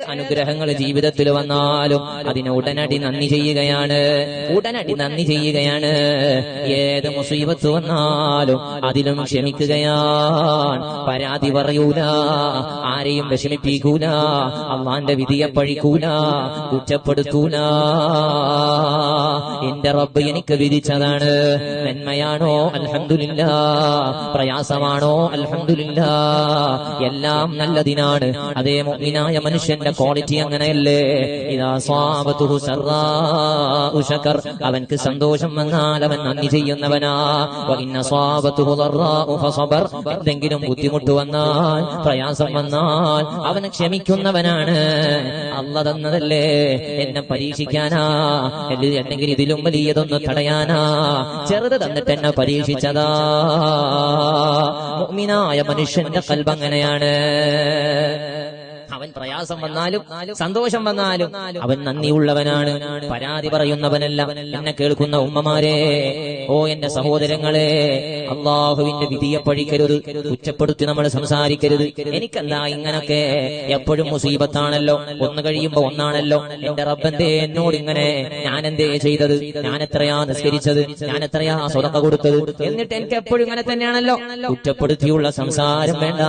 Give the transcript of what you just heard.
അനുഗ്രഹങ്ങൾ ജീവിതത്തിൽ വന്നാലും അതിന് ഉടനടി നന്ദി ചെയ്യുകയാണ്. ഏത് മുസീബത്ത് വന്നാലും അതിലും ക്ഷമിക്കുകയാണ്. പരാതി പറയൂല, ആരെയും വിഷമിപ്പിക്കൂല, അള്ളാന്റെ വിധിയെ പഴിക്കൂല, കുറ്റപ്പെടുത്തൂല. എന്റെ റബ്ബ് എനിക്ക് വിധിച്ചതാണ്. നന്മയാണോ അൽഹംദുലില്ലാ, പ്രയാസമാണോ അൽഹംദുലില്ലാ, എല്ലാം നല്ലതിനാണ്. അതേ മുഅ്മിനായ മനുഷ്യന്റെ ക്വാളിറ്റി അങ്ങനെയല്ലേ? ഇദാ സാബതുഹു സറാഉ ശകർ, അവൻക്ക് സന്തോഷം വന്നാൽ അവൻ നന്ദി ചെയ്യുന്നവനാ. വഇന്ന സാബതുഹു ദറാഉ ഫസബർ, എന്തെങ്കിലും ബുദ്ധിമുട്ട് വന്നാൽ, പ്രയാസം വന്നാൽ അവൻ ക്ഷമിക്കുന്നവനാണ്. അല്ലാഹ് തന്നതല്ലേ, എന്നെ പരീക്ഷിക്കാനാ, അല്ലെങ്കിൽ ഇതിലും വലിയതൊന്ന് തടയാനാ, ചെറുത് തന്നിട്ട് എന്നെ പരീക്ഷിച്ചതാ. മുഅ്മിനായ മനുഷ്യന്റെ ഖൽബ് അങ്ങനെയാണ്. അവൻ പ്രയാസം വന്നാലും സന്തോഷം വന്നാലും അവൻ നന്ദിയുള്ളവനാണ്, പരാതി പറയുന്നവനല്ല. എന്നെ കേൾക്കുന്ന ഉമ്മമാരെ, ഓ എന്റെ സഹോദരങ്ങളെ, അള്ളാഹുവിന്റെ വിധിയെ പഴിക്കരുത്, കുറ്റപ്പെടുത്തി നമ്മൾ സംസാരിക്കരുത്. എനിക്കെന്താ ഇങ്ങനൊക്കെ, എപ്പോഴും മുസീബത്താണല്ലോ, ഒന്ന് കഴിയുമ്പോ ഒന്നാണല്ലോ. എന്റെ റബ്ബെന്തേ എന്നോട് ഇങ്ങനെ, ഞാൻ എന്തേ ചെയ്തത്, ഞാൻ എത്രയാ നിസ്കരിച്ചത്, ഞാൻ എത്രയാ സ്വതക്ക കൊടുത്തത്, എന്നിട്ട് എനിക്ക് എപ്പോഴും ഇങ്ങനെ തന്നെയാണല്ലോ. കുറ്റപ്പെടുത്തിയുള്ള സംസാരം വേണ്ട.